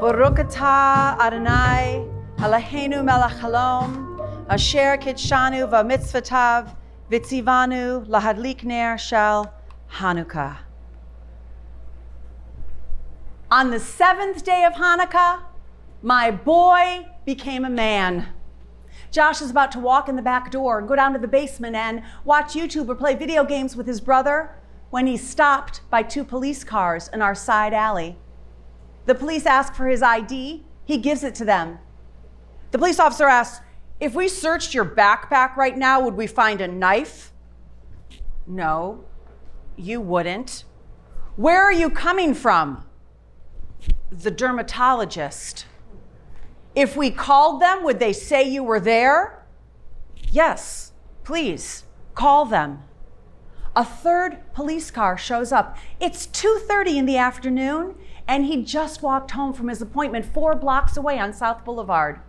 Baruch atah Adonai Eloheinu melech haolam asher kitshanu v'mitzvotav v'tzivanu lahadlik ner shel Hanukkah. On the 7th day of Hanukkah, my boy became a man. Josh is about to walk in the back door and go down to the basement and watch YouTube or play video games with his brother when he's stopped by 2 police cars in our side alley. The police ask for his ID. He gives it to them. The police officer asks, "If we searched your backpack right now, would we find a knife?" "No, you wouldn't." "Where are you coming from?" "The dermatologist." "If we called them, would they say you were there?" "Yes, please, call them." A 3rd police car shows up. It's 2:30 in the afternoon, and he just walked home from his appointment 4 blocks away on South Boulevard.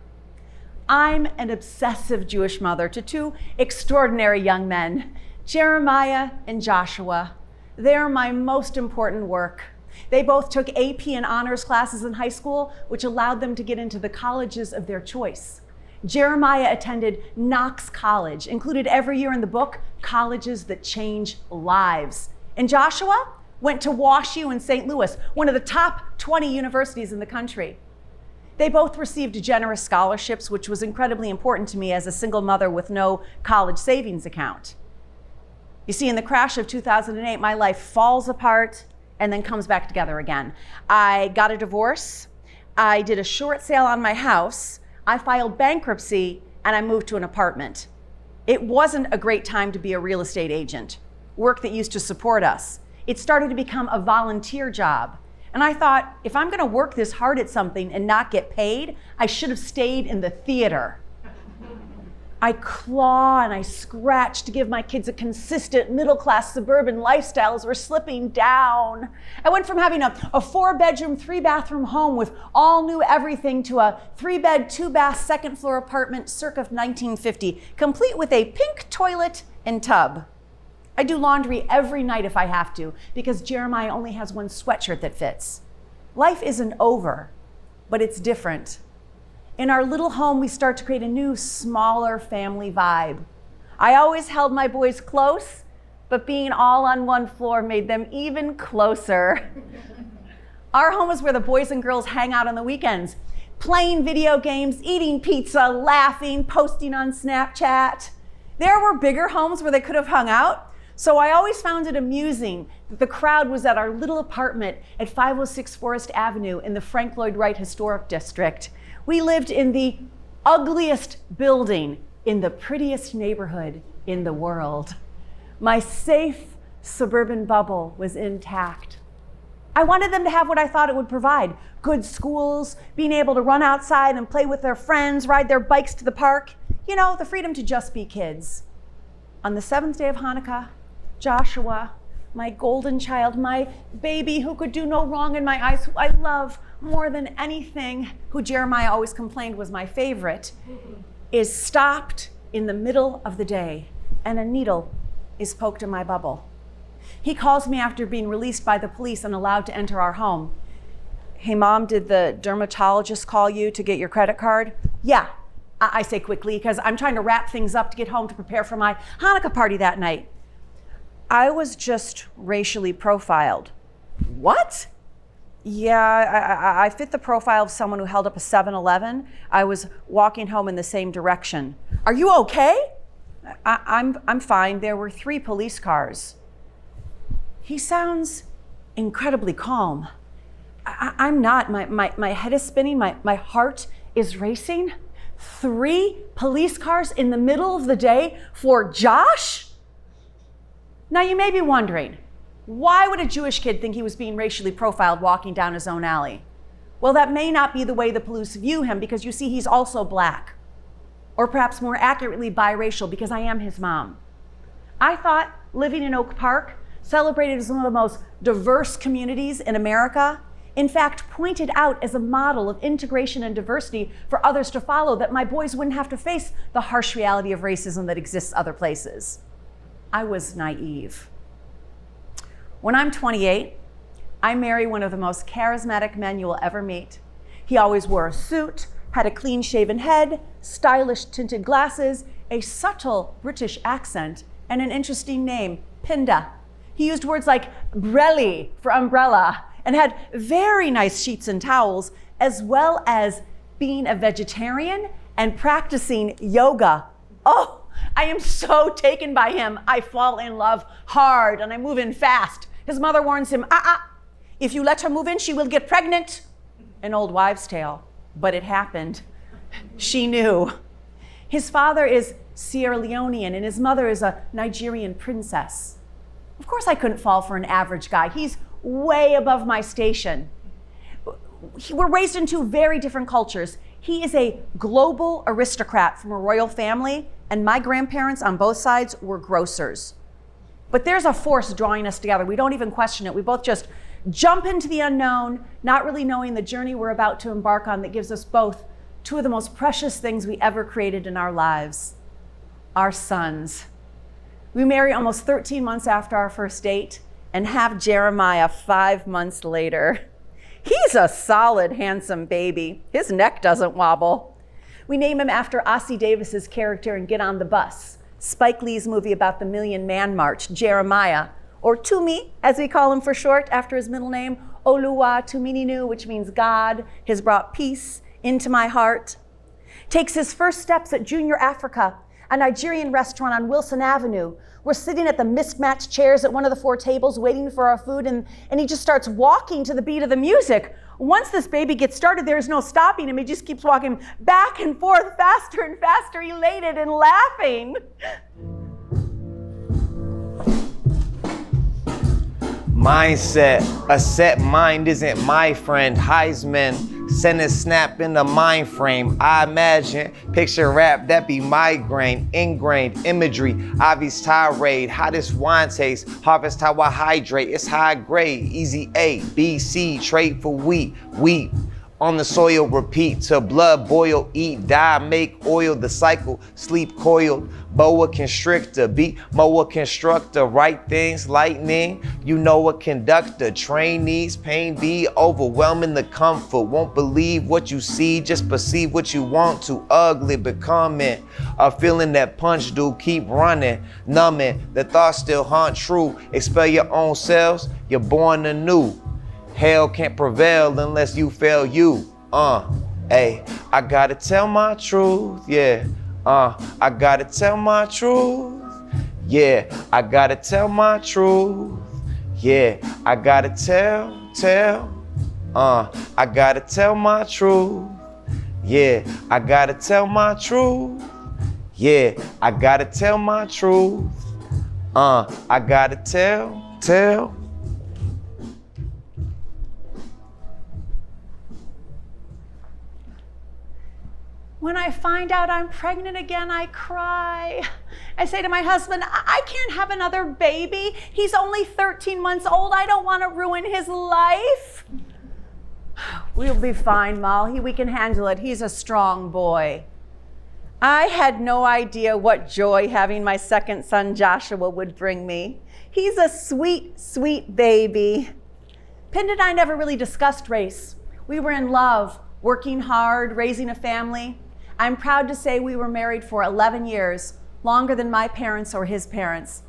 I'm an obsessive Jewish mother to 2 extraordinary young men, Jeremiah and Joshua. They're my most important work. They both took AP and honors classes in high school, which allowed them to get into the colleges of their choice. Jeremiah attended Knox College, included every year in the book, Colleges That Change Lives. And Joshua went to WashU in St. Louis, one of the top 20 universities in the country. They both received generous scholarships, which was incredibly important to me as a single mother with no college savings account. You see, in the crash of 2008, my life falls apart and then comes back together again. I got a divorce, I did a short sale on my house, I filed bankruptcy, and I moved to an apartment. It wasn't a great time to be a real estate agent, work that used to support us. It started to become a volunteer job. And I thought, if I'm gonna work this hard at something and not get paid, I should have stayed in the theater. I claw and I scratch to give my kids a consistent middle-class suburban lifestyle as we're slipping down. I went from having a 4-bedroom, 3-bathroom home with all new everything to a 3-bed, 2-bath, 2nd-floor apartment circa 1950, complete with a pink toilet and tub. I do laundry every night if I have to, because Jeremiah only has 1 sweatshirt that fits. Life isn't over, but it's different. In our little home, we start to create a new, smaller family vibe. I always held my boys close, but being all on 1 floor made them even closer. Our home is where the boys and girls hang out on the weekends, playing video games, eating pizza, laughing, posting on Snapchat. There were bigger homes where they could have hung out, so I always found it amusing that the crowd was at our little apartment at 506 Forest Avenue in the Frank Lloyd Wright Historic District. We lived in the ugliest building in the prettiest neighborhood in the world. My safe suburban bubble was intact. I wanted them to have what I thought it would provide: good schools, being able to run outside and play with their friends, ride their bikes to the park. You know, the freedom to just be kids. On the 7th day of Hanukkah, Joshua, my golden child, my baby who could do no wrong in my eyes, who I love more than anything, who Jeremiah always complained was my favorite, is stopped in the middle of the day and a needle is poked in my bubble. He calls me after being released by the police and allowed to enter our home. "Hey Mom, did the dermatologist call you to get your credit card?" "Yeah," I say quickly, because I'm trying to wrap things up to get home to prepare for my Hanukkah party that night. "I was just racially profiled." "What?" "Yeah, I fit the profile of someone who held up a 7-Eleven. I was walking home in the same direction." "Are you okay?" I'm fine. There were 3 police cars." He sounds incredibly calm. I'm not. My head is spinning. My heart is racing. 3 police cars in the middle of the day for Josh? Now you may be wondering, why would a Jewish kid think he was being racially profiled walking down his own alley? Well, that may not be the way the police view him, because you see, he's also Black. Or perhaps more accurately, biracial, because I am his mom. I thought living in Oak Park, celebrated as one of the most diverse communities in America, in fact, pointed out as a model of integration and diversity for others to follow, that my boys wouldn't have to face the harsh reality of racism that exists other places. I was naive. When I'm 28, I marry one of the most charismatic men you will ever meet. He always wore a suit, had a clean-shaven head, stylish tinted glasses, a subtle British accent, and an interesting name, Pinda. He used words like brelly for umbrella and had very nice sheets and towels, as well as being a vegetarian and practicing yoga. Oh, I am so taken by him. I fall in love hard and I move in fast. His mother warns him, if you let her move in, she will get pregnant. An old wives' tale, but it happened. She knew. His father is Sierra Leonean and his mother is a Nigerian princess. Of course I couldn't fall for an average guy. He's way above my station. We're raised in two very different cultures. He is a global aristocrat from a royal family, and my grandparents on both sides were grocers. But there's a force drawing us together. We don't even question it. We both just jump into the unknown, not really knowing the journey we're about to embark on that gives us both two of the most precious things we ever created in our lives, our sons. We marry almost 13 months after our first date and have Jeremiah 5 months later. He's a solid, handsome baby. His neck doesn't wobble. We name him after Ossie Davis's character in Get on the Bus, Spike Lee's movie about the Million Man March, Jeremiah, or Tumi, as we call him for short, after his middle name, Oluwa Tumininu, which means God has brought peace into my heart. Takes his first steps at Junior Africa, a Nigerian restaurant on Wilson Avenue. We're sitting at the mismatched chairs at one of the 4 tables waiting for our food, and he just starts walking to the beat of the music. Once this baby gets started, there's no stopping him. He just keeps walking back and forth, faster and faster, elated and laughing. Mindset, a set mind isn't my friend. Heisman, sentence snap in the mind frame. I imagine, picture rap, that be migraine. Ingrained imagery, obvious tirade. How this wine tastes, harvest how I hydrate. It's high grade, easy A, B, C, trade for wheat. On the soil, repeat till blood boil, eat, die, make oil, the cycle, sleep coiled, boa constrictor, beat, moa constructor, right things, lightning, you know a conductor, trainees, pain be overwhelming the comfort, won't believe what you see, just perceive what you want to, ugly becoming, a feeling that punch do, keep running, numbing, the thoughts still haunt true, expel your own selves, you're born anew. Hell can't prevail unless you fail you. Ay, I gotta tell my truth, yeah. I gotta tell my truth, yeah. I gotta tell my truth, yeah. I gotta tell. I gotta tell my truth, yeah. I gotta tell my truth, yeah. I gotta tell my truth, I gotta tell. When I find out I'm pregnant again, I cry. I say to my husband, I can't have another baby. He's only 13 months old. I don't want to ruin his life. We'll be fine, Molly. We can handle it. He's a strong boy. I had no idea what joy having my second son, Joshua, would bring me. He's a sweet, sweet baby. Pind and I never really discussed race. We were in love, working hard, raising a family. I'm proud to say we were married for 11 years, longer than my parents or his parents.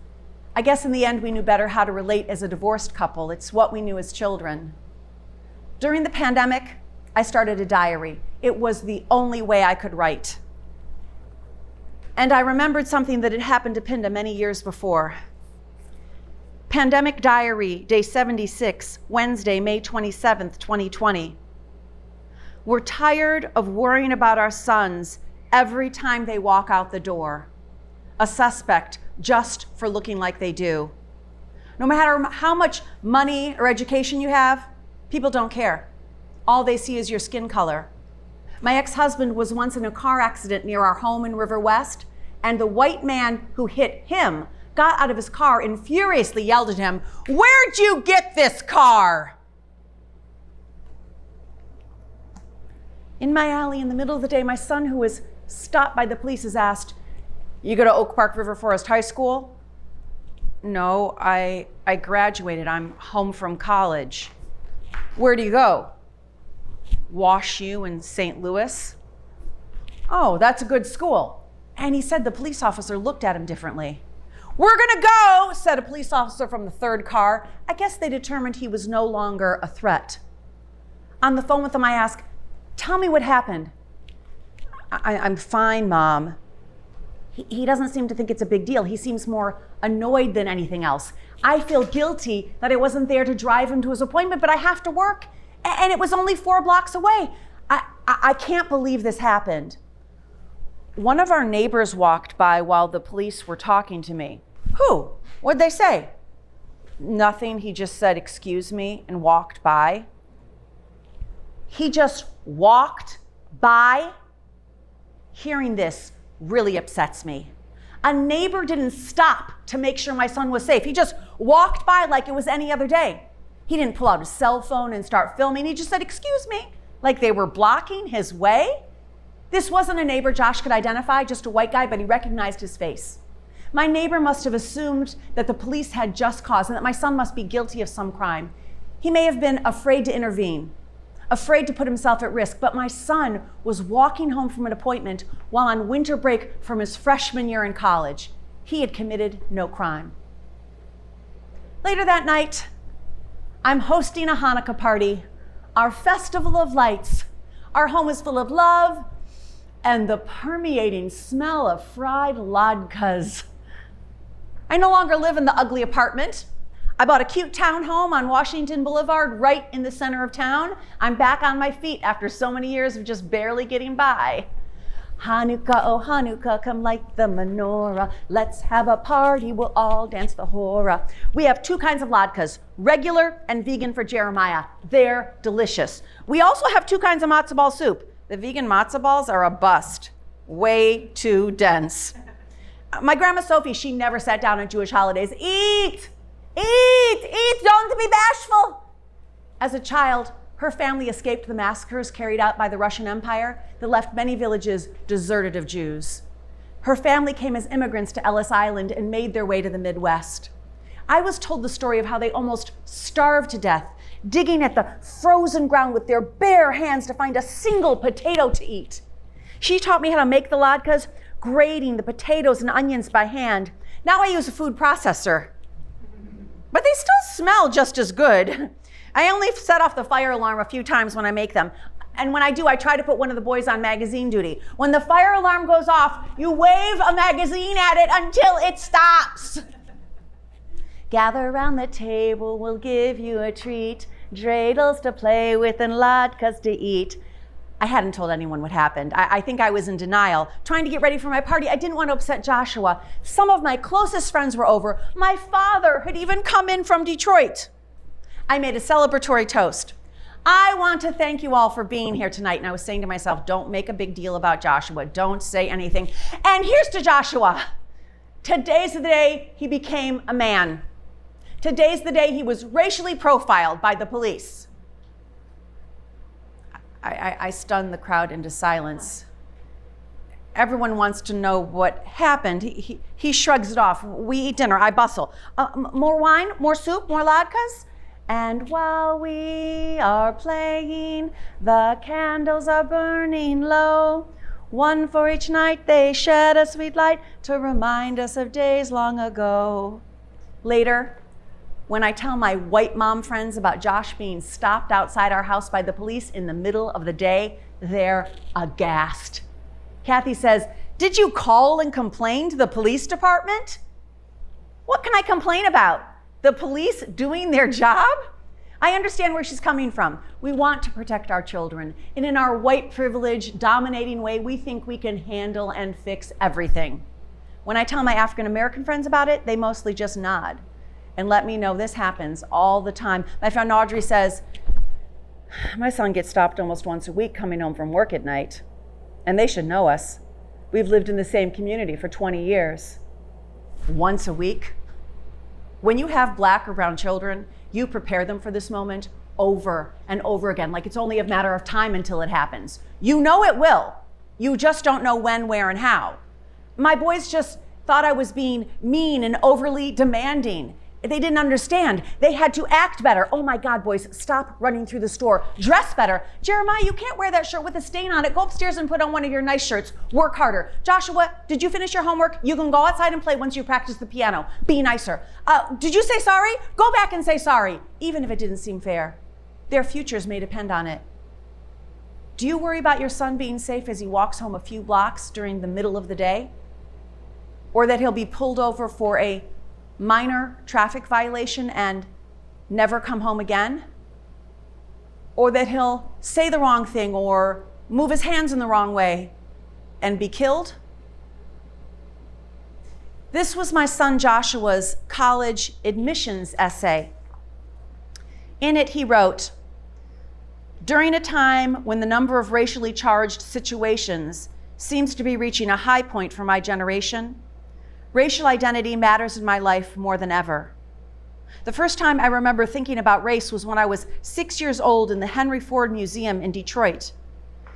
I guess in the end we knew better how to relate as a divorced couple. It's what we knew as children. During the pandemic, I started a diary. It was the only way I could write. And I remembered something that had happened to Pinda many years before. Pandemic diary, day 76, Wednesday, May 27th, 2020. We're tired of worrying about our sons every time they walk out the door. A suspect just for looking like they do. No matter how much money or education you have, people don't care. All they see is your skin color. My ex-husband was once in a car accident near our home in River West, and the white man who hit him got out of his car and furiously yelled at him, "Where'd you get this car?" In my alley in the middle of the day, my son, who was stopped by the police, is asked, "You go to Oak Park River Forest High School?" "No, I graduated. I'm home from college." "Where do you go?" Wash U in St. Louis. Oh, that's a good school. And he said the police officer looked at him differently. We're gonna go, said a police officer from the third car. I guess they determined he was no longer a threat. On the phone with him, I asked, tell me what happened. I'm fine, Mom. He doesn't seem to think it's a big deal. He seems more annoyed than anything else. I feel guilty that I wasn't there to drive him to his appointment, but I have to work, and it was only 4 blocks away. I can't believe this happened. One of our neighbors walked by while the police were talking to me. Who? What'd they say? Nothing. He just said, excuse me, and walked by. He just walked by? Hearing this really upsets me. A neighbor didn't stop to make sure my son was safe. He just walked by like it was any other day. He didn't pull out his cell phone and start filming. He just said, excuse me, like they were blocking his way. This wasn't a neighbor Josh could identify, just a white guy, but he recognized his face. My neighbor must have assumed that the police had just cause and that my son must be guilty of some crime. He may have been afraid to intervene, afraid to put himself at risk, but my son was walking home from an appointment while on winter break from his freshman year in college. He had committed no crime. Later that night, I'm hosting a Hanukkah party, our festival of lights. Our home is full of love and the permeating smell of fried latkes. I no longer live in the ugly apartment. I bought a cute townhome on Washington Boulevard right in the center of town. I'm back on my feet after so many years of just barely getting by. Hanukkah, oh Hanukkah, come light the menorah. Let's have a party, we'll all dance the hora. We have 2 kinds of latkes, regular and vegan for Jeremiah. They're delicious. We also have 2 kinds of matzo ball soup. The vegan matzo balls are a bust, way too dense. My grandma Sophie, she never sat down at Jewish holidays. Eat, don't be bashful. As a child, her family escaped the massacres carried out by the Russian Empire that left many villages deserted of Jews. Her family came as immigrants to Ellis Island and made their way to the Midwest. I was told the story of how they almost starved to death, digging at the frozen ground with their bare hands to find a single potato to eat. She taught me how to make the latkes, grating the potatoes and onions by hand. Now I use a food processor. But they still smell just as good. I only set off the fire alarm a few times when I make them. And when I do, I try to put one of the boys on magazine duty. When the fire alarm goes off, you wave a magazine at it until it stops. Gather around the table, we'll give you a treat. Dreidels to play with and latkes to eat. I hadn't told anyone what happened. I think I was in denial, trying to get ready for my party. I didn't want to upset Joshua. Some of my closest friends were over. My father had even come in from Detroit. I made a celebratory toast. I want to thank you all for being here tonight. And I was saying to myself, don't make a big deal about Joshua. Don't say anything. And here's to Joshua. Today's the day he became a man. Today's the day he was racially profiled by the police. I stunned the crowd into silence. Everyone wants to know what happened. He shrugs it off. We eat dinner. I bustle. More wine? More soup? More latkes? And while we are playing, the candles are burning low. One for each night they shed a sweet light to remind us of days long ago. Later, when I tell my white mom friends about Josh being stopped outside our house by the police in the middle of the day, they're aghast. Kathy says, "Did you call and complain to the police department?" What can I complain about? The police doing their job? I understand where she's coming from. We want to protect our children. And in our white privilege dominating way, we think we can handle and fix everything. When I tell my African American friends about it, they mostly just nod and let me know this happens all the time. My friend Audrey says, my son gets stopped almost once a week coming home from work at night. And they should know us. We've lived in the same community for 20 years. Once a week? When you have Black or brown children, you prepare them for this moment over and over again, like it's only a matter of time until it happens. You know it will. You just don't know when, where, and how. My boys just thought I was being mean and overly demanding. They didn't understand. They had to act better. Oh my God, boys, stop running through the store. Dress better. Jeremiah, you can't wear that shirt with a stain on it. Go upstairs and put on one of your nice shirts. Work harder. Joshua, did you finish your homework? You can go outside and play once you practice the piano. Be nicer. Did you say sorry? Go back and say sorry, even if it didn't seem fair. Their futures may depend on it. Do you worry about your son being safe as he walks home a few blocks during the middle of the day? Or that he'll be pulled over for a minor traffic violation and never come home again? Or that he'll say the wrong thing or move his hands in the wrong way and be killed? This was my son Joshua's college admissions essay. In it, he wrote, "During a time when the number of racially charged situations seems to be reaching a high point for my generation, racial identity matters in my life more than ever. The first time I remember thinking about race was when I was 6 years old in the Henry Ford Museum in Detroit.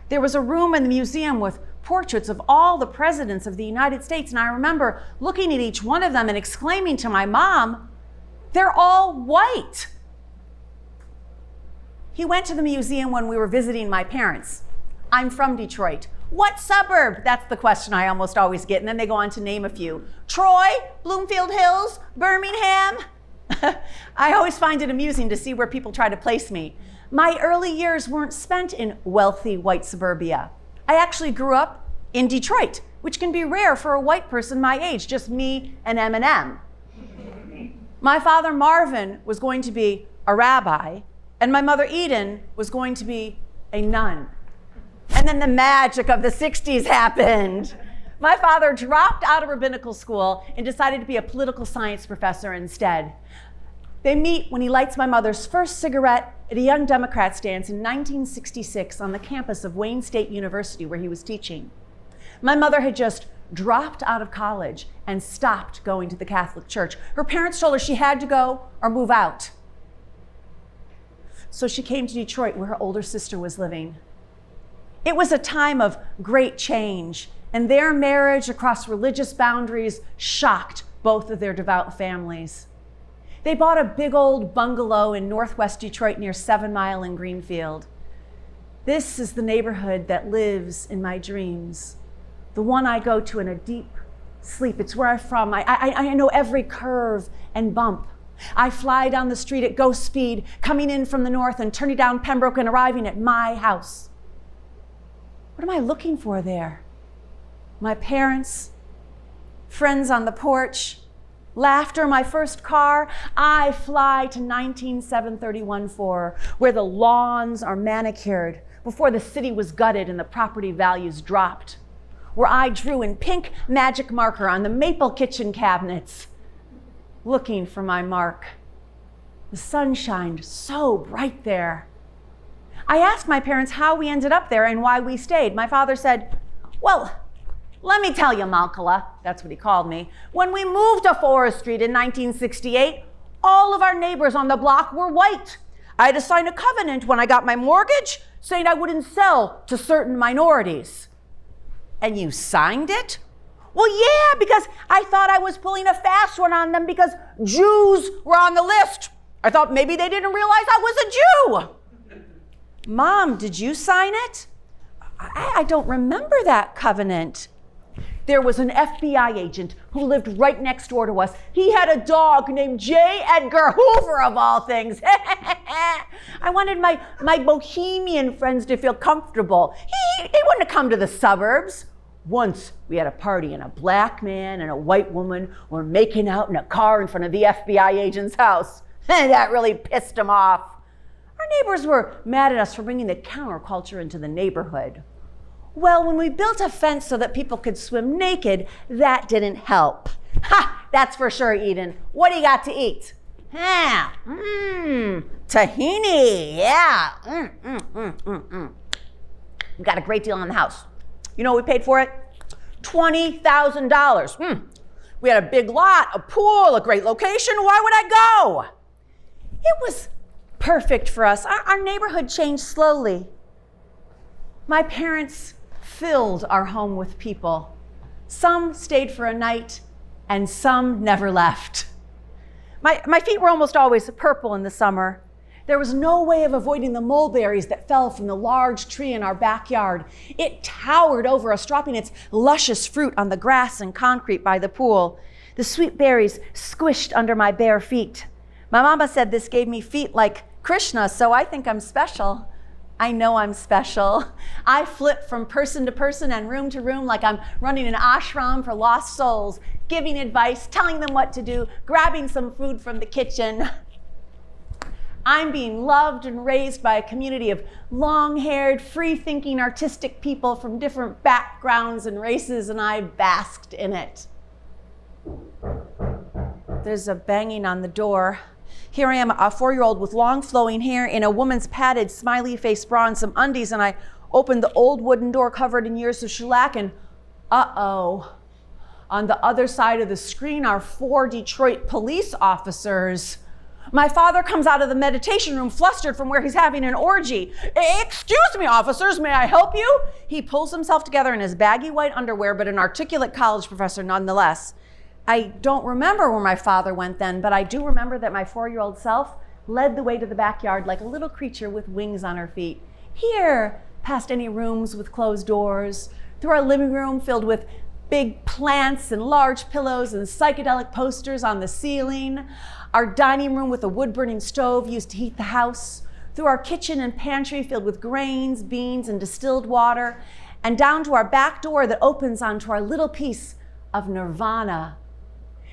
There was a room in the museum with portraits of all the presidents of the United States, and I remember looking at each one of them and exclaiming to my mom, 'They're all white.'" He went to the museum when we were visiting my parents. I'm from Detroit. What suburb? That's the question I almost always get, and then they go on to name a few. Troy, Bloomfield Hills, Birmingham. I always find it amusing to see where people try to place me. My early years weren't spent in wealthy white suburbia. I actually grew up in Detroit, which can be rare for a white person my age, just me and Eminem. My father Marvin was going to be a rabbi, and my mother Eden was going to be a nun. And then the magic of the 60s happened. My father dropped out of rabbinical school and decided to be a political science professor instead. They meet when he lights my mother's first cigarette at a Young Democrats dance in 1966 on the campus of Wayne State University, where he was teaching. My mother had just dropped out of college and stopped going to the Catholic Church. Her parents told her she had to go or move out. So she came to Detroit, where her older sister was living. It was a time of great change, and their marriage across religious boundaries shocked both of their devout families. They bought a big old bungalow in northwest Detroit near 7 Mile and Greenfield. This is the neighborhood that lives in my dreams, the one I go to in a deep sleep. It's where I'm from. I know every curve and bump. I fly down the street at ghost speed, coming in from the north and turning down Pembroke and arriving at my house. What am I looking for there? My parents, friends on the porch, laughter, my first car. I fly to 19731 where the lawns are manicured before the city was gutted and the property values dropped, where I drew in pink magic marker on the maple kitchen cabinets, looking for my mark. The sun shined so bright there. I asked my parents how we ended up there and why we stayed. My father said, "Well, let me tell you, Malkala," that's what he called me. "When we moved to Forest Street in 1968, all of our neighbors on the block were white. I had to sign a covenant when I got my mortgage saying I wouldn't sell to certain minorities." "And you signed it?" "Well, yeah, because I thought I was pulling a fast one on them because Jews were on the list. I thought maybe they didn't realize I was a Jew." "Mom, did you sign it?" I don't remember that covenant." "There was an FBI agent who lived right next door to us. He had a dog named J. Edgar Hoover, of all things. I wanted my bohemian friends to feel comfortable. They wouldn't have come to the suburbs. Once we had a party and a black man and a white woman were making out in a car in front of the FBI agent's house. That really pissed him off. Our neighbors were mad at us for bringing the counterculture into the neighborhood. Well, when we built a fence so that people could swim naked, that didn't help. Ha! That's for sure, Eden. What do you got to eat?" Tahini, yeah. We got a great deal on the house. You know what we paid for it? $20,000. We had a big lot, a pool, a great location. Why would I go? It was perfect for us. Our neighborhood changed slowly. My parents filled our home with people. Some stayed for a night, and some never left. My feet were almost always purple in the summer. There was no way of avoiding the mulberries that fell from the large tree in our backyard. It towered over us, dropping its luscious fruit on the grass and concrete by the pool. The sweet berries squished under my bare feet. My mama said this gave me feet like Krishna, so I think I'm special. I know I'm special. I flip from person to person and room to room like I'm running an ashram for lost souls, giving advice, telling them what to do, grabbing some food from the kitchen. I'm being loved and raised by a community of long-haired, free-thinking, artistic people from different backgrounds and races, and I basked in it. There's a banging on the door. Here I am, a 4-year-old with long flowing hair in a woman's padded smiley face bra and some undies, and I opened the old wooden door covered in years of shellac, and uh-oh. On the other side of the screen are 4 Detroit police officers. My father comes out of the meditation room flustered from where he's having an orgy. Excuse me, officers, may I help you? He pulls himself together in his baggy white underwear, but an articulate college professor nonetheless. I don't remember where my father went then, but I do remember that my 4-year-old self led the way to the backyard like a little creature with wings on her feet. Here, past any rooms with closed doors, through our living room filled with big plants and large pillows and psychedelic posters on the ceiling, our dining room with a wood-burning stove used to heat the house, through our kitchen and pantry filled with grains, beans, and distilled water, and down to our back door that opens onto our little piece of nirvana.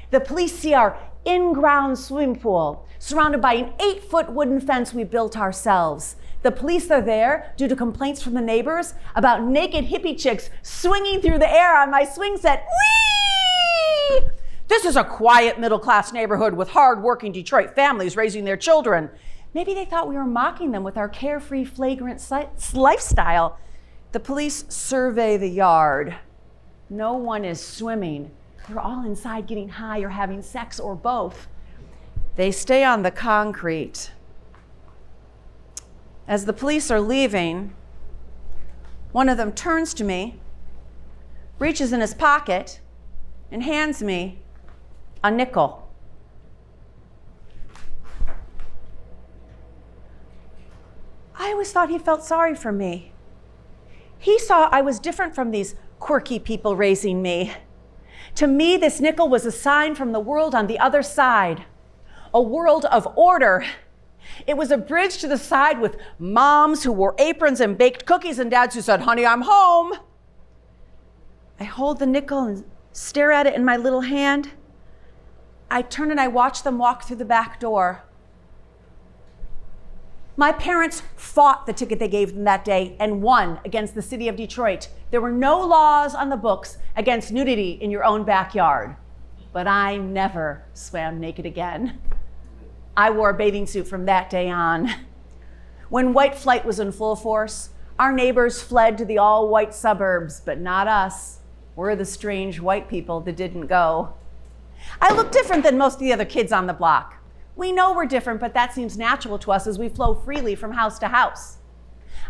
The police see our in-ground swimming pool, surrounded by an 8-foot wooden fence we built ourselves. The police are there due to complaints from the neighbors about naked hippie chicks swinging through the air on my swing set. Whee! This is a quiet middle-class neighborhood with hard-working Detroit families raising their children. Maybe they thought we were mocking them with our carefree, flagrant lifestyle. The police survey the yard. No one is swimming. They're all inside getting high or having sex or both. They stay on the concrete. As the police are leaving, one of them turns to me, reaches in his pocket, and hands me a nickel. I always thought he felt sorry for me. He saw I was different from these quirky people raising me. To me, this nickel was a sign from the world on the other side, a world of order. It was a bridge to the side with moms who wore aprons and baked cookies and dads who said, "Honey, I'm home." I hold the nickel and stare at it in my little hand. I turn and I watch them walk through the back door. My parents fought the ticket they gave them that day and won against the city of Detroit. There were no laws on the books against nudity in your own backyard. But I never swam naked again. I wore a bathing suit from that day on. When white flight was in full force, our neighbors fled to the all-white suburbs, but not us. We're the strange white people that didn't go. I look different than most of the other kids on the block. We know we're different, but that seems natural to us as we flow freely from house to house.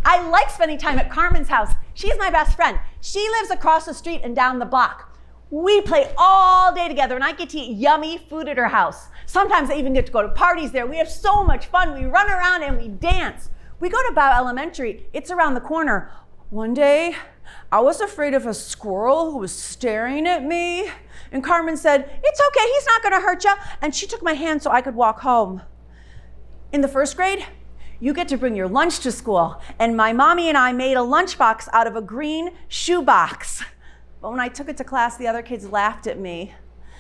I like spending time at Carmen's house. She's my best friend. She lives across the street and down the block. We play all day together, and I get to eat yummy food at her house. Sometimes I even get to go to parties there. We have so much fun. We run around and we dance. We go to Bow Elementary. It's around the corner. One day, I was afraid of a squirrel who was staring at me. And Carmen said, "It's okay, he's not gonna hurt you." And she took my hand so I could walk home. In the first grade, you get to bring your lunch to school. And my mommy and I made a lunchbox out of a green shoebox. But when I took it to class, the other kids laughed at me.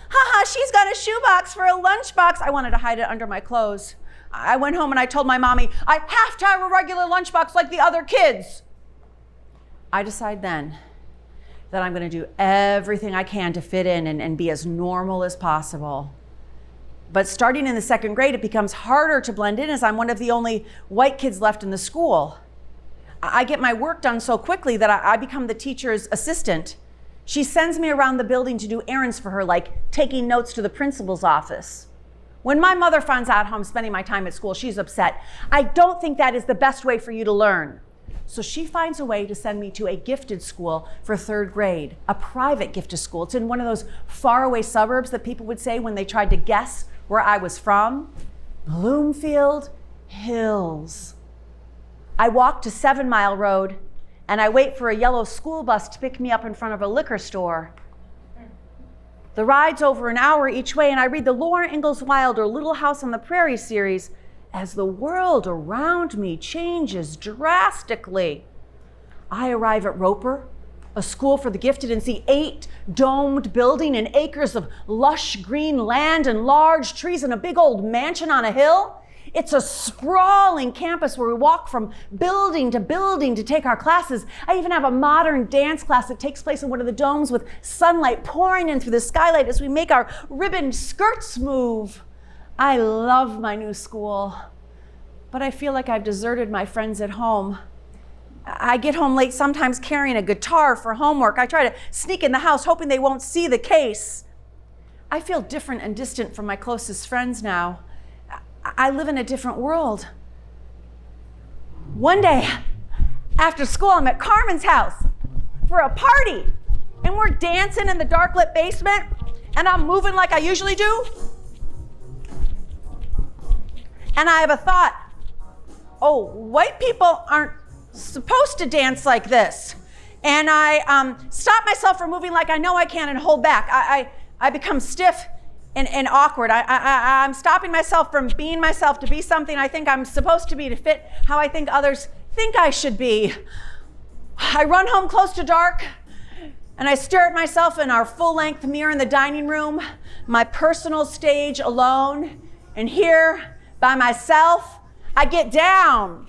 "Haha, she's got a shoebox for a lunchbox." I wanted to hide it under my clothes. I went home and I told my mommy, "I have to have a regular lunchbox like the other kids." I decide then that I'm going to do everything I can to fit in and be as normal as possible. But starting in the second grade, it becomes harder to blend in as I'm one of the only white kids left in the school. I get my work done so quickly that I become the teacher's assistant. She sends me around the building to do errands for her, like taking notes to the principal's office. When my mother finds out how I'm spending my time at school, she's upset. "I don't think that is the best way for you to learn." So she finds a way to send me to a gifted school for third grade, a private gifted school. It's in one of those faraway suburbs that people would say when they tried to guess where I was from, Bloomfield Hills. I walk to 7 Mile Road, and I wait for a yellow school bus to pick me up in front of a liquor store. The ride's over an hour each way, and I read the Laura Ingalls Wilder Little House on the Prairie series as the world around me changes drastically. I arrive at Roper, a school for the gifted, and see 8 domed buildings and acres of lush green land and large trees and a big old mansion on a hill. It's a sprawling campus where we walk from building to take our classes. I even have a modern dance class that takes place in one of the domes with sunlight pouring in through the skylight as we make our ribbon skirts move. I love my new school, but I feel like I've deserted my friends at home. I get home late, sometimes carrying a guitar for homework. I try to sneak in the house, hoping they won't see the case. I feel different and distant from my closest friends now. I live in a different world. One day, after school, I'm at Carmen's house for a party, and we're dancing in the dark lit basement, and I'm moving like I usually do. And I have a thought, oh, white people aren't supposed to dance like this. And I stop myself from moving like I know I can and hold back. I become stiff and awkward. I'm stopping myself from being myself to be something I think I'm supposed to be, to fit how I think others think I should be. I run home close to dark, and I stare at myself in our full-length mirror in the dining room, my personal stage alone. And here, by myself, I get down.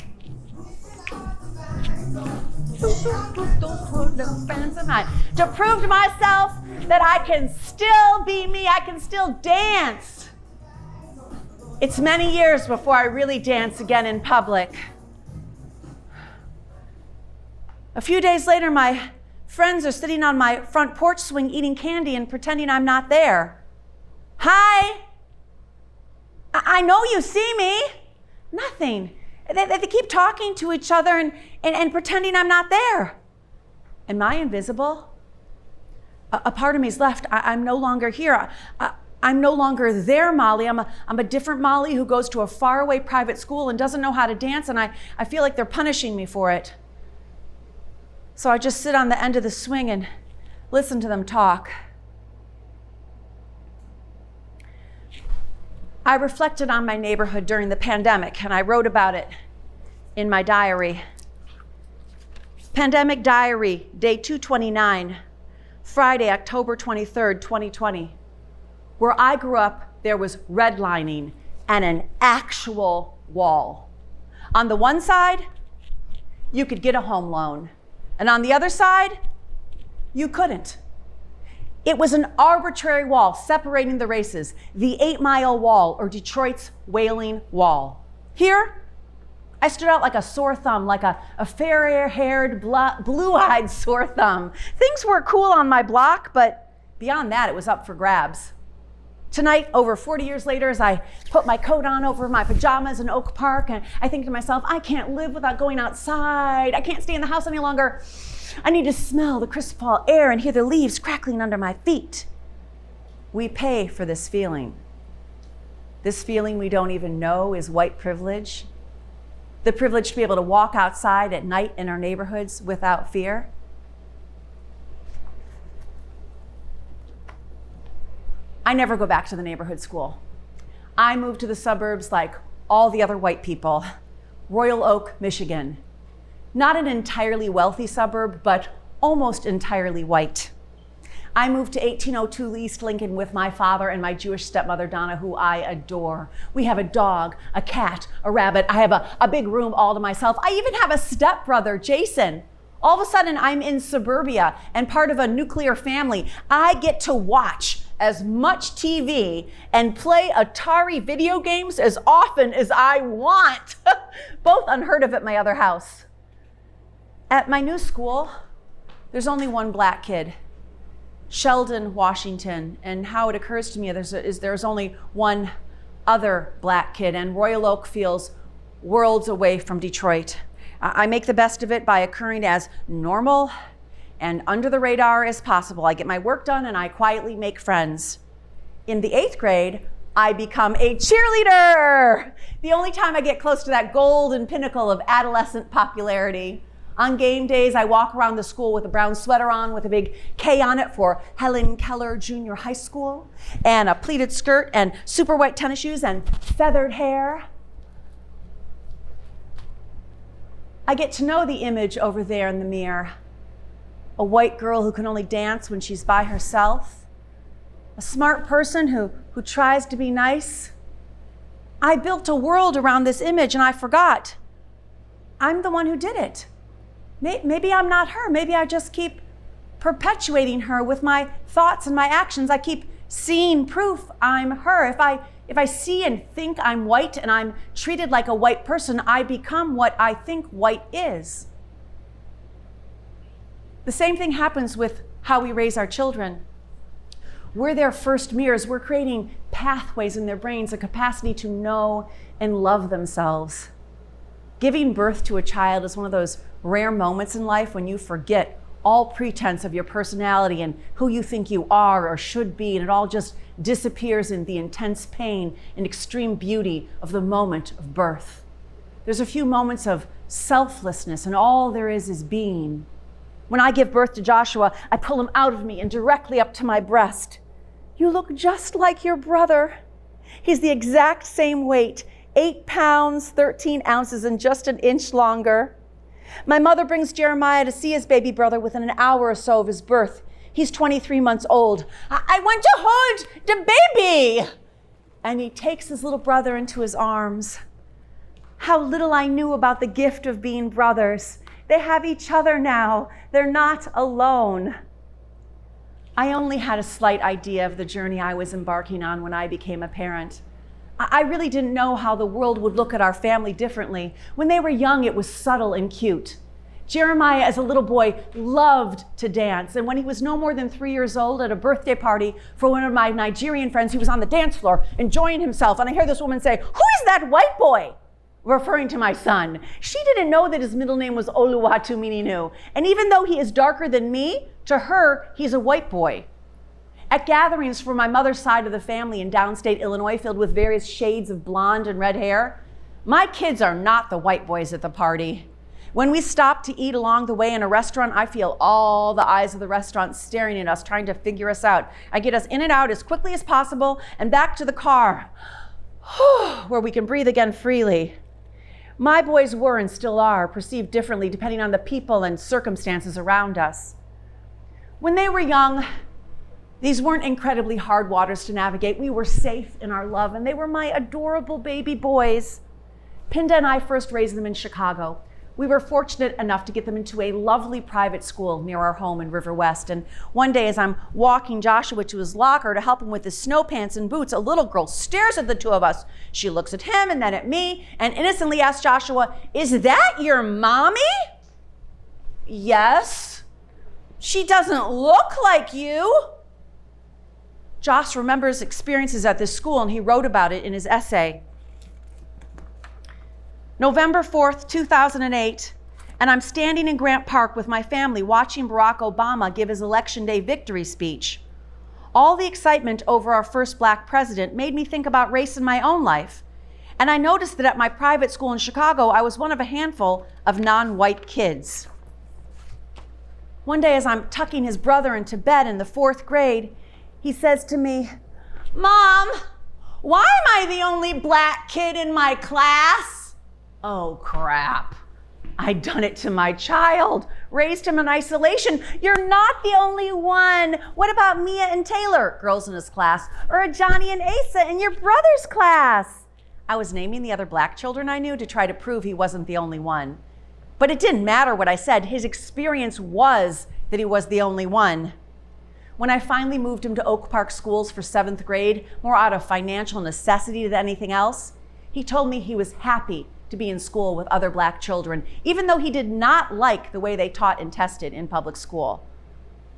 To prove to myself that I can still be me, I can still dance. It's many years before I really dance again in public. A few days later, my friends are sitting on my front porch swing eating candy and pretending I'm not there. Hi, I know you see me. Nothing. They keep talking to each other and pretending I'm not there. Am I invisible? A part of me's left. I'm no longer here. I'm no longer their Molly. I'm a different Molly who goes to a faraway private school and doesn't know how to dance, and I feel like they're punishing me for it. So I just sit on the end of the swing and listen to them talk. I reflected on my neighborhood during the pandemic, and I wrote about it in my diary. Pandemic Diary, day 229, Friday, October 23rd, 2020. Where I grew up, there was redlining and an actual wall. On the one side, you could get a home loan, and on the other side, you couldn't. It was an arbitrary wall separating the races, the 8 Mile Wall, or Detroit's Wailing Wall. Here, I stood out like a sore thumb, like a fair-haired, blue-eyed sore thumb. Things were cool on my block, but beyond that, it was up for grabs. Tonight, over 40 years later, as I put my coat on over my pajamas in Oak Park, and I think to myself, I can't live without going outside. I can't stay in the house any longer. I need to smell the crisp fall air and hear the leaves crackling under my feet. We pay for this feeling. This feeling we don't even know is white privilege. The privilege to be able to walk outside at night in our neighborhoods without fear. I never go back to the neighborhood school. I moved to the suburbs like all the other white people. Royal Oak, Michigan. Not an entirely wealthy suburb, but almost entirely white. I moved to 1802 East Lincoln with my father and my Jewish stepmother, Donna, who I adore. We have a dog, a cat, a rabbit. I have a big room all to myself. I even have a stepbrother, Jason. All of a sudden, I'm in suburbia and part of a nuclear family. I get to watch as much TV and play Atari video games as often as I want. Both unheard of at my other house. At my new school, there's only one black kid, Sheldon Washington, and how it occurs to me there's only one other black kid, and Royal Oak feels worlds away from Detroit. I make the best of it by occurring as normal and under the radar as possible. I get my work done and I quietly make friends. In the 8th grade, I become a cheerleader. The only time I get close to that golden pinnacle of adolescent popularity. On game days, I walk around the school with a brown sweater on with a big K on it for Helen Keller Junior High School, and a pleated skirt and super white tennis shoes and feathered hair. I get to know the image over there in the mirror. A white girl who can only dance when she's by herself. A smart person who tries to be nice. I built a world around this image and I forgot. I'm the one who did it. Maybe I'm not her. Maybe I just keep perpetuating her with my thoughts and my actions. I keep seeing proof I'm her. If I see and think I'm white and I'm treated like a white person, I become what I think white is. The same thing happens with how we raise our children. We're their first mirrors. We're creating pathways in their brains, a capacity to know and love themselves. Giving birth to a child is one of those rare moments in life when you forget all pretense of your personality and who you think you are or should be, and it all just disappears in the intense pain and extreme beauty of the moment of birth. There's a few moments of selflessness, and all there is being. When I give birth to Joshua, I pull him out of me and directly up to my breast. You look just like your brother. He's the exact same weight, 8 pounds, 13 ounces, and just an inch longer. My mother brings Jeremiah to see his baby brother within an hour or so of his birth. He's 23 months old. I want to hold the baby. And he takes his little brother into his arms. How little I knew about the gift of being brothers. They have each other now. They're not alone. I only had a slight idea of the journey I was embarking on when I became a parent. I really didn't know how the world would look at our family differently. When they were young, it was subtle and cute. Jeremiah, as a little boy, loved to dance. And when he was no more than 3 years old at a birthday party for one of my Nigerian friends, he was on the dance floor enjoying himself. And I hear this woman say, "Who is that white boy?" Referring to my son. She didn't know that his middle name was Oluwatumininu. And even though he is darker than me, to her, he's a white boy. At gatherings for my mother's side of the family in downstate Illinois, filled with various shades of blonde and red hair, my kids are not the white boys at the party. When we stop to eat along the way in a restaurant, I feel all the eyes of the restaurant staring at us, trying to figure us out. I get us in and out as quickly as possible and back to the car, where we can breathe again freely. My boys were and still are perceived differently depending on the people and circumstances around us. When they were young, these weren't incredibly hard waters to navigate. We were safe in our love, and they were my adorable baby boys. Pinda and I first raised them in Chicago. We were fortunate enough to get them into a lovely private school near our home in River West. And one day, as I'm walking Joshua to his locker to help him with his snow pants and boots, a little girl stares at the two of us. She looks at him and then at me and innocently asks Joshua, "Is that your mommy?" "Yes." "She doesn't look like you." Josh remembers experiences at this school, and he wrote about it in his essay. November 4th, 2008, and I'm standing in Grant Park with my family watching Barack Obama give his Election Day victory speech. All the excitement over our first Black president made me think about race in my own life. And I noticed that at my private school in Chicago, I was one of a handful of non-white kids. One day, as I'm tucking his brother into bed in the 4th grade, he says to me, "Mom, why am I the only Black kid in my class?" Oh, crap. I'd done it to my child, raised him in isolation. "You're not the only one. What about Mia and Taylor," girls in his class, "or Johnny and Asa in your brother's class?" I was naming the other Black children I knew to try to prove he wasn't the only one. But it didn't matter what I said. His experience was that he was the only one. When I finally moved him to Oak Park schools for 7th grade, more out of financial necessity than anything else, he told me he was happy to be in school with other Black children, even though he did not like the way they taught and tested in public school.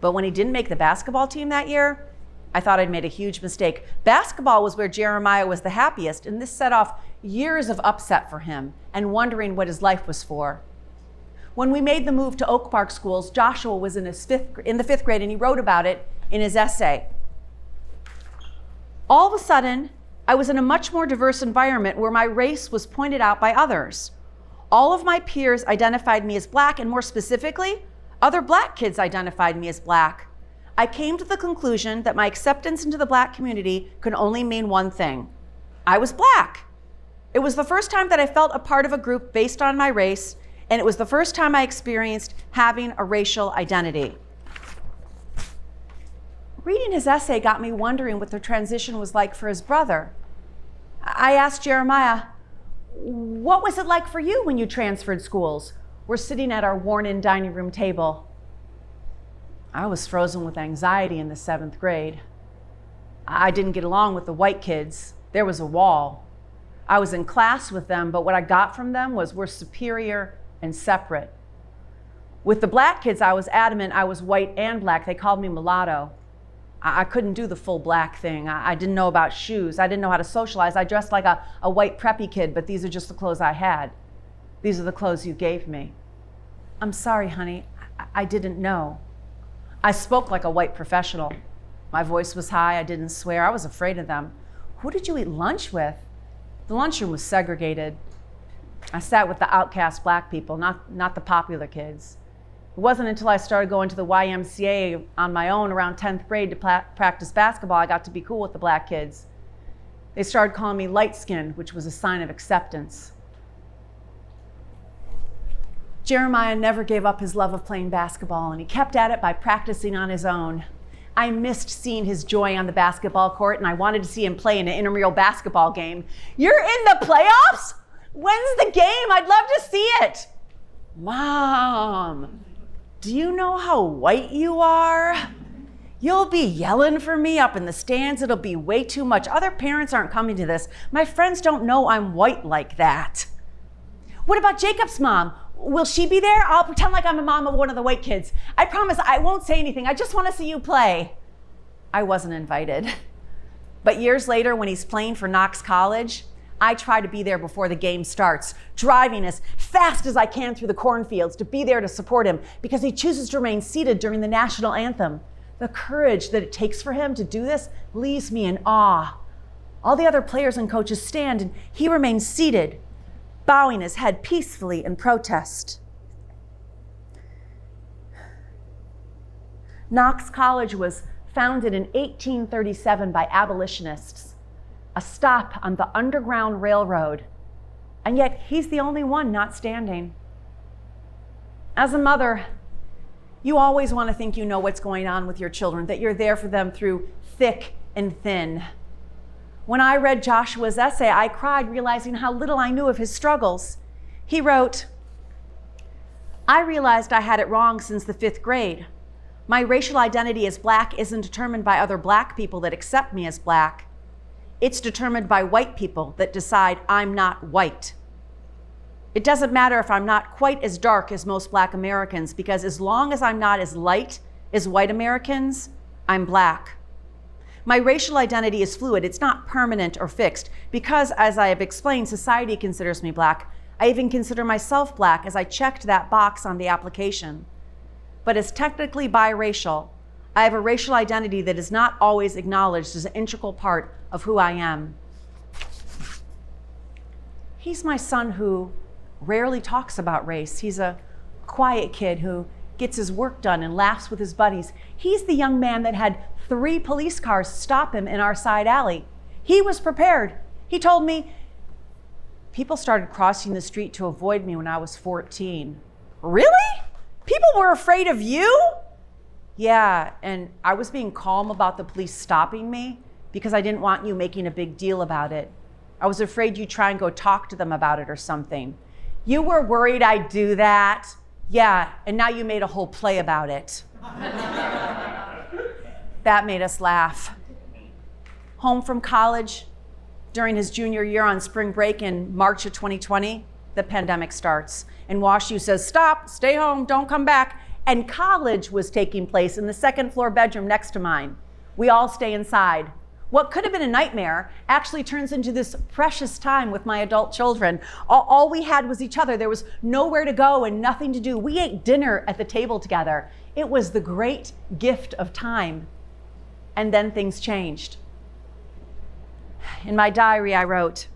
But when he didn't make the basketball team that year, I thought I'd made a huge mistake. Basketball was where Jeremiah was the happiest, and this set off years of upset for him and wondering what his life was for. When we made the move to Oak Park schools, Joshua was in the 5th grade, and he wrote about it in his essay. All of a sudden, I was in a much more diverse environment where my race was pointed out by others. All of my peers identified me as Black, and more specifically, other Black kids identified me as Black. I came to the conclusion that my acceptance into the Black community could only mean one thing. I was Black. It was the first time that I felt a part of a group based on my race, and it was the first time I experienced having a racial identity. Reading his essay got me wondering what the transition was like for his brother. I asked Jeremiah, what was it like for you when you transferred schools? We're sitting at our worn-in dining room table. I was frozen with anxiety in the 7th grade. I didn't get along with the white kids. There was a wall. I was in class with them, but what I got from them was we're superior and separate. With the Black kids, I was adamant I was white and Black. They called me mulatto. I couldn't do the full Black thing. I didn't know about shoes. I didn't know how to socialize. I dressed like a white preppy kid, but these are just the clothes I had. These are the clothes you gave me. I'm sorry, honey. I didn't know. I spoke like a white professional. My voice was high. I didn't swear. I was afraid of them. Who did you eat lunch with? The lunchroom was segregated. I sat with the outcast Black people, not the popular kids. It wasn't until I started going to the YMCA on my own around 10th grade to practice basketball I got to be cool with the Black kids. They started calling me light-skinned, which was a sign of acceptance. Jeremiah never gave up his love of playing basketball, and he kept at it by practicing on his own. I missed seeing his joy on the basketball court, and I wanted to see him play in an intramural basketball game. You're in the playoffs? When's the game? I'd love to see it. Mom, do you know how white you are? You'll be yelling for me up in the stands. It'll be way too much. Other parents aren't coming to this. My friends don't know I'm white like that. What about Jacob's mom? Will she be there? I'll pretend like I'm a mom of one of the white kids. I promise I won't say anything. I just want to see you play. I wasn't invited. But years later, when he's playing for Knox College, I try to be there before the game starts, driving as fast as I can through the cornfields to be there to support him because he chooses to remain seated during the national anthem. The courage that it takes for him to do this leaves me in awe. All the other players and coaches stand, and he remains seated, bowing his head peacefully in protest. Knox College was founded in 1837 by abolitionists, a stop on the Underground Railroad, and yet he's the only one not standing. As a mother, you always want to think you know what's going on with your children, that you're there for them through thick and thin. When I read Joshua's essay, I cried, realizing how little I knew of his struggles. He wrote, I realized I had it wrong since the 5th grade. My racial identity as Black isn't determined by other Black people that accept me as Black. It's determined by white people that decide I'm not white. It doesn't matter if I'm not quite as dark as most Black Americans, because as long as I'm not as light as white Americans, I'm Black. My racial identity is fluid. It's not permanent or fixed, because, as I have explained, society considers me Black. I even consider myself Black as I checked that box on the application. But as technically biracial, I have a racial identity that is not always acknowledged as an integral part of who I am. He's my son who rarely talks about race. He's a quiet kid who gets his work done and laughs with his buddies. He's the young man that had 3 police cars stop him in our side alley. He was prepared. He told me, people started crossing the street to avoid me when I was 14. Really? People were afraid of you? Yeah, and I was being calm about the police stopping me because I didn't want you making a big deal about it. I was afraid you'd try and go talk to them about it or something. You were worried I'd do that? Yeah, and now you made a whole play about it. That made us laugh. Home from college, during his junior year on spring break in March of 2020, the pandemic starts. And WashU says, stop, stay home, don't come back. And college was taking place in the 2nd floor bedroom next to mine. We all stay inside. What could have been a nightmare actually turns into this precious time with my adult children. All we had was each other. There was nowhere to go and nothing to do. We ate dinner at the table together. It was the great gift of time. And then things changed. In my diary, I wrote,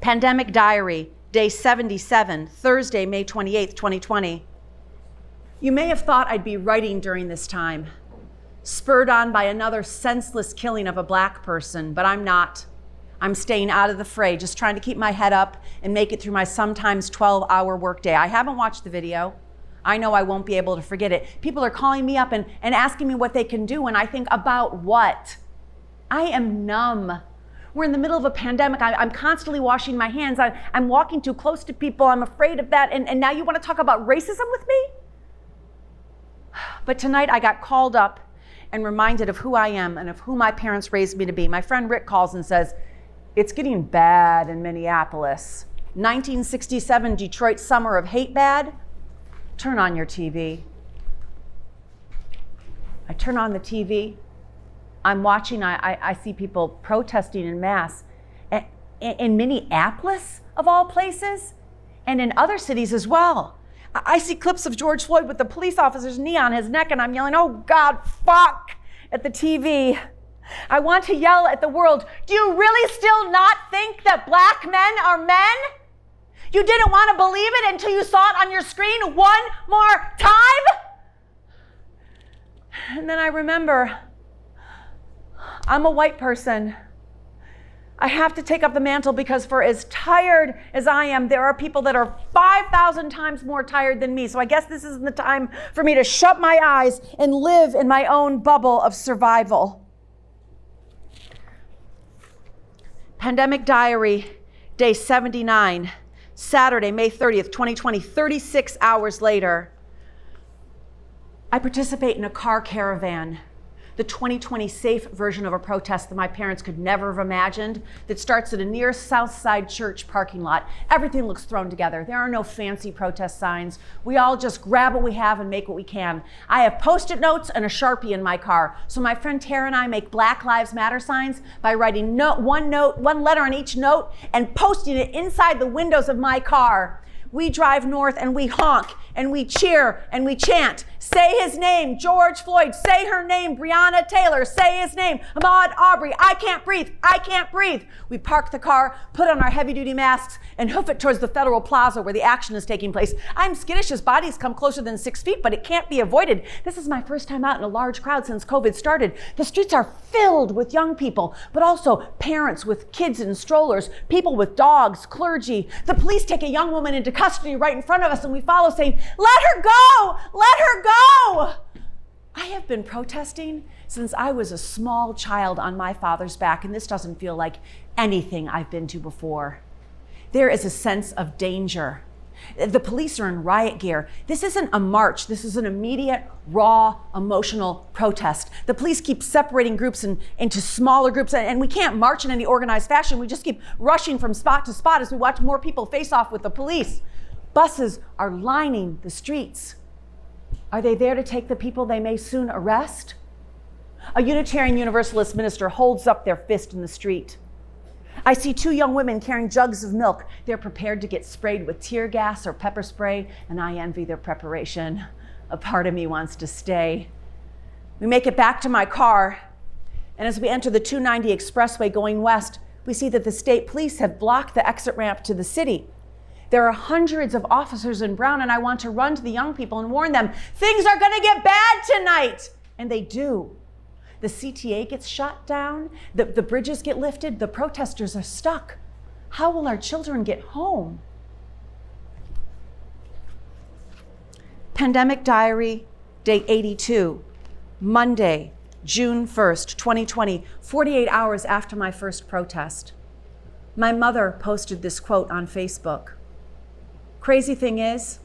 Pandemic Diary, day 77, Thursday, May 28th, 2020. You may have thought I'd be writing during this time, spurred on by another senseless killing of a Black person, but I'm not. I'm staying out of the fray, just trying to keep my head up and make it through my sometimes 12-hour workday. I haven't watched the video. I know I won't be able to forget it. People are calling me up and asking me what they can do, and I think, about what? I am numb. We're in the middle of a pandemic. I'm constantly washing my hands. I'm walking too close to people. I'm afraid of that. And now you want to talk about racism with me? But tonight I got called up and reminded of who I am and of who my parents raised me to be. My friend Rick calls and says, it's getting bad in Minneapolis. 1967 Detroit summer of hate bad? Turn on your TV. I turn on the TV. I'm watching, I see people protesting en masse in Minneapolis, of all places, and in other cities as well. I see clips of George Floyd with the police officer's knee on his neck, and I'm yelling, oh God, fuck, at the TV. I want to yell at the world, do you really still not think that Black men are men? You didn't want to believe it until you saw it on your screen one more time? And then I remember, I'm a white person. I have to take up the mantle because for as tired as I am, there are people that are 5,000 times more tired than me. So I guess this isn't the time for me to shut my eyes and live in my own bubble of survival. Pandemic Diary, day 79, Saturday, May 30th, 2020, 36 hours later. I participate in a car caravan, the 2020 safe version of a protest that my parents could never have imagined, that starts at a near South Side church parking lot. Everything looks thrown together. There are no fancy protest signs. We all just grab what we have and make what we can. I have Post-it notes and a Sharpie in my car. So my friend Tara and I make Black Lives Matter signs by writing one letter on each note and posting it inside the windows of my car. We drive north and we honk and we cheer and we chant. Say his name, George Floyd. Say her name, Breonna Taylor. Say his name, Ahmaud Arbery. I can't breathe. I can't breathe. We park the car, put on our heavy-duty masks, and hoof it towards the Federal Plaza where the action is taking place. I'm skittish as bodies come closer than 6 feet, but it can't be avoided. This is my first time out in a large crowd since COVID started. The streets are filled with young people, but also parents with kids in strollers, people with dogs, clergy. The police take a young woman into custody right in front of us, and we follow saying, let her go! Let her go! I have been protesting since I was a small child on my father's back, and this doesn't feel like anything I've been to before. There is a sense of danger. The police are in riot gear. This isn't a march. This is an immediate, raw, emotional protest. The police keep separating groups into smaller groups, and we can't march in any organized fashion. We just keep rushing from spot to spot as we watch more people face off with the police. Buses are lining the streets. Are they there to take the people they may soon arrest? A Unitarian Universalist minister holds up their fist in the street. I see two young women carrying jugs of milk. They're prepared to get sprayed with tear gas or pepper spray, and I envy their preparation. A part of me wants to stay. We make it back to my car, and as we enter the 290 expressway going west, we see that the state police have blocked the exit ramp to the city. There are hundreds of officers in brown, and I want to run to the young people and warn them, things are gonna get bad tonight. And they do. The CTA gets shut down, the bridges get lifted, the protesters are stuck. How will our children get home? Pandemic Diary, day 82, Monday, June 1st, 2020, 48 hours after my first protest. My mother posted this quote on Facebook. Crazy thing is,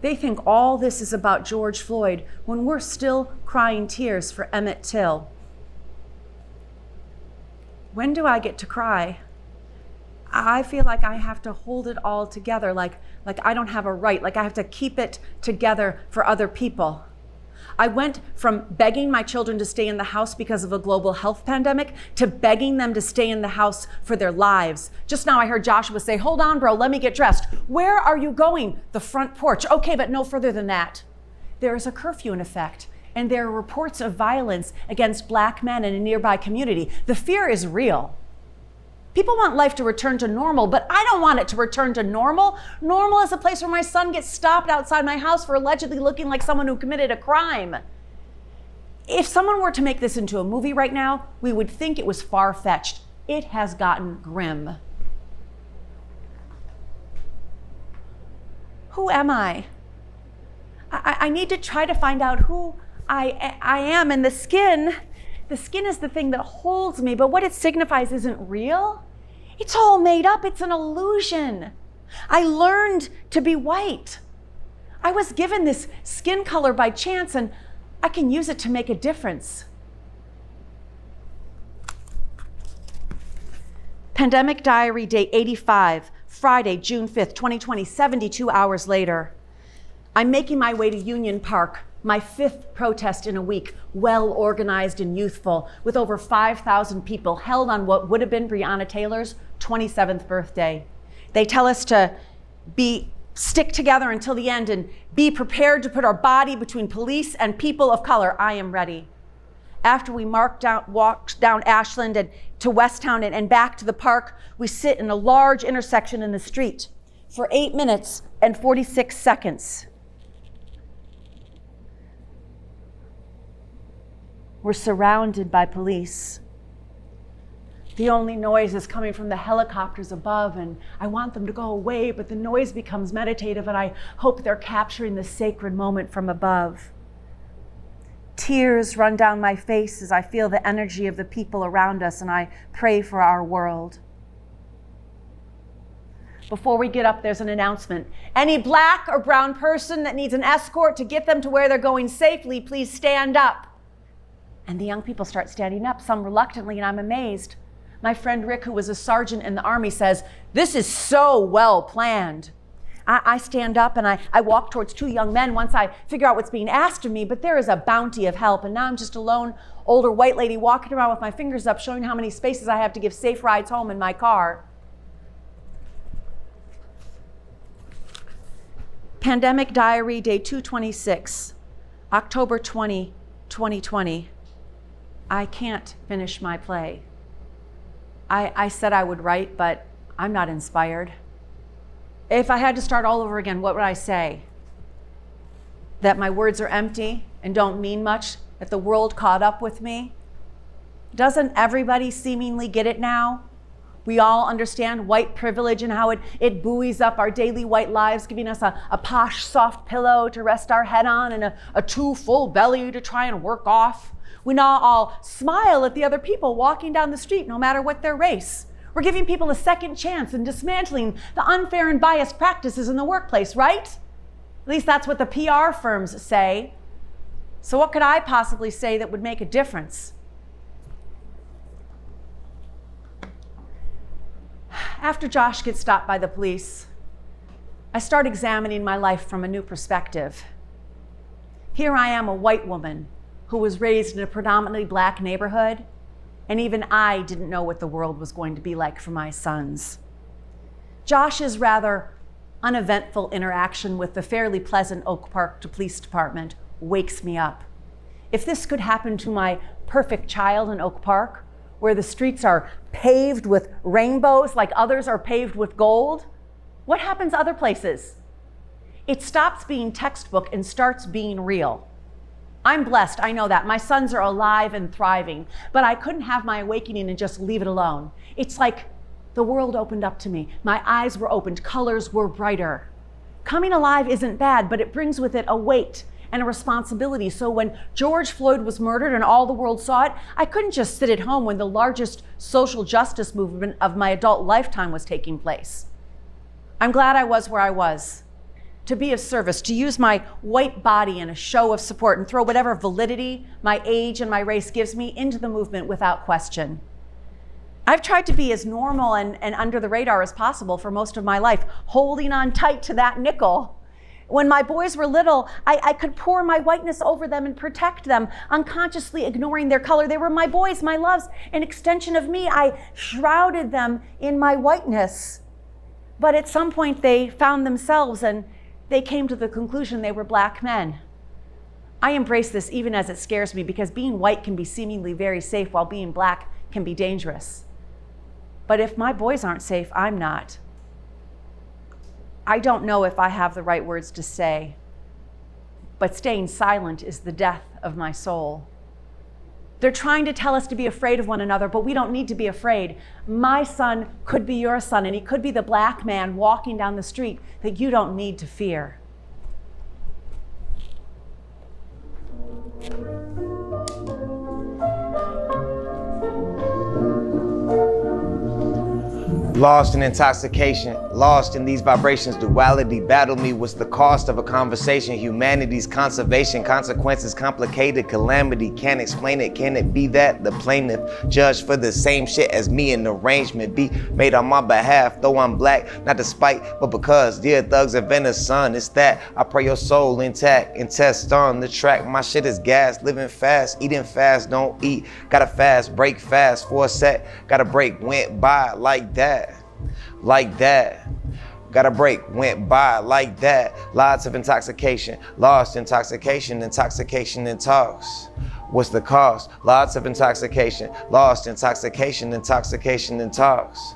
they think all this is about George Floyd when we're still crying tears for Emmett Till. When do I get to cry? I feel like I have to hold it all together, like I don't have a right, like I have to keep it together for other people. I went from begging my children to stay in the house because of a global health pandemic to begging them to stay in the house for their lives. Just now I heard Joshua say, hold on, bro, let me get dressed. Where are you going? The front porch. Okay, but no further than that. There is a curfew in effect, and there are reports of violence against Black men in a nearby community. The fear is real. People want life to return to normal, but I don't want it to return to normal. Normal is a place where my son gets stopped outside my house for allegedly looking like someone who committed a crime. If someone were to make this into a movie right now, we would think it was far-fetched. It has gotten grim. Who am I? I need to try to find out who I am, and the skin is the thing that holds me, but what it signifies isn't real. It's all made up, it's an illusion. I learned to be white. I was given this skin color by chance, and I can use it to make a difference. Pandemic Diary, day 85, Friday, June 5th, 2020, 72 hours later. I'm making my way to Union Park, my 5th protest in a week, well organized and youthful, with over 5,000 people held on what would have been Breonna Taylor's 27th birthday. They tell us to stick together until the end and be prepared to put our body between police and people of color. I am ready. After we walked down Ashland and to Westtown and back to the park, we sit in a large intersection in the street for 8 minutes and 46 seconds. We're surrounded by police. The only noise is coming from the helicopters above, and I want them to go away, but the noise becomes meditative, and I hope they're capturing the sacred moment from above. Tears run down my face as I feel the energy of the people around us, and I pray for our world. Before we get up, there's an announcement. Any black or brown person that needs an escort to get them to where they're going safely, please stand up. And the young people start standing up, some reluctantly, and I'm amazed. My friend Rick, who was a sergeant in the Army, says, "This is so well planned." I stand up and I walk towards 2 young men once I figure out what's being asked of me, but there is a bounty of help, and now I'm just a lone, older white lady walking around with my fingers up, showing how many spaces I have to give safe rides home in my car. Pandemic Diary, day 226, October 20, 2020. I can't finish my play. I said I would write, but I'm not inspired. If I had to start all over again, what would I say? That my words are empty and don't mean much, that the world caught up with me? Doesn't everybody seemingly get it now? We all understand white privilege and how it buoys up our daily white lives, giving us a posh, soft pillow to rest our head on and a too full belly to try and work off. We now all smile at the other people walking down the street, no matter what their race. We're giving people a second chance and dismantling the unfair and biased practices in the workplace, right? At least that's what the PR firms say. So what could I possibly say that would make a difference? After Josh gets stopped by the police, I start examining my life from a new perspective. Here I am, a white woman who was raised in a predominantly black neighborhood, and even I didn't know what the world was going to be like for my sons. Josh's rather uneventful interaction with the fairly pleasant Oak Park Police Department wakes me up. If this could happen to my perfect child in Oak Park, where the streets are paved with rainbows like others are paved with gold, what happens other places? It stops being textbook and starts being real. I'm blessed, I know that. My sons are alive and thriving, but I couldn't have my awakening and just leave it alone. It's like the world opened up to me. My eyes were opened, colors were brighter. Coming alive isn't bad, but it brings with it a weight and a responsibility. So when George Floyd was murdered and all the world saw it, I couldn't just sit at home when the largest social justice movement of my adult lifetime was taking place. I'm glad I was where I was, to be of service, to use my white body in a show of support and throw whatever validity my age and my race gives me into the movement without question. I've tried to be as normal and under the radar as possible for most of my life, holding on tight to that nickel. When my boys were little, I could pour my whiteness over them and protect them, unconsciously ignoring their color. They were my boys, my loves, an extension of me. I shrouded them in my whiteness. But at some point they found themselves and they came to the conclusion they were black men. I embrace this even as it scares me, because being white can be seemingly very safe while being black can be dangerous. But if my boys aren't safe, I'm not. I don't know if I have the right words to say, but staying silent is the death of my soul. They're trying to tell us to be afraid of one another, but we don't need to be afraid. My son could be your son, and he could be the black man walking down the street that you don't need to fear. Lost in intoxication, lost in these vibrations, duality, battle me. What's the cost of a conversation? Humanity's conservation, consequences, complicated calamity. Can't explain it, can it be that the plaintiff judged for the same shit as me? An arrangement be made on my behalf, though I'm black, not despite, but because. Dear thugs of Venice, son, it's that I pray your soul intact and test on the track. My shit is gas, living fast, eating fast, don't eat. Gotta fast, break fast for a sec. Gotta break, went by like that. Like that. Got a break, went by like that. Lots of intoxication, lost intoxication, intoxication and talks. What's the cost? Lots of intoxication, lost intoxication, intoxication and talks.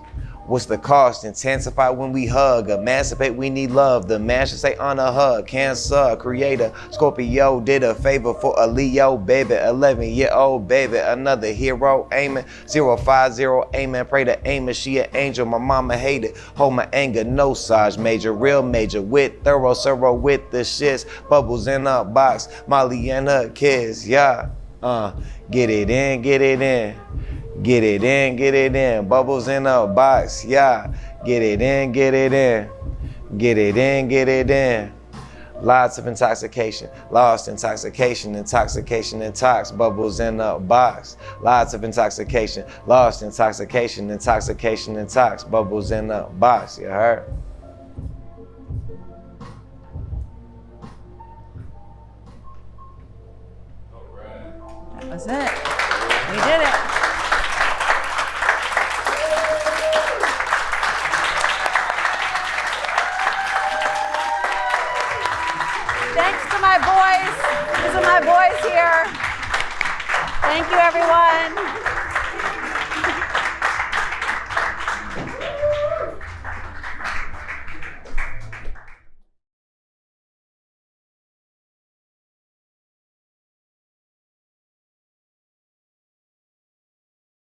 What's the cost? Intensify when we hug, emancipate, we need love. The man should say on a hug. Cancer, creator, Scorpio did a favor for a Leo baby, 11-year-old baby, another hero aiming, 050 aiming, pray to Amos, she an angel, my mama hated, hold my anger, no Saj major, real major, with thorough, with the shits, bubbles in a box, Molly and her kids, yeah, get it in, get it in. Get it in, get it in. Bubbles in a box, yeah. Get it in, get it in. Get it in, get it in. Lots of intoxication, lost intoxication, intoxication and tox. Bubbles in a box. Lots of intoxication, lost intoxication, intoxication and tox. Bubbles in a box, you heard? That was it. We did it.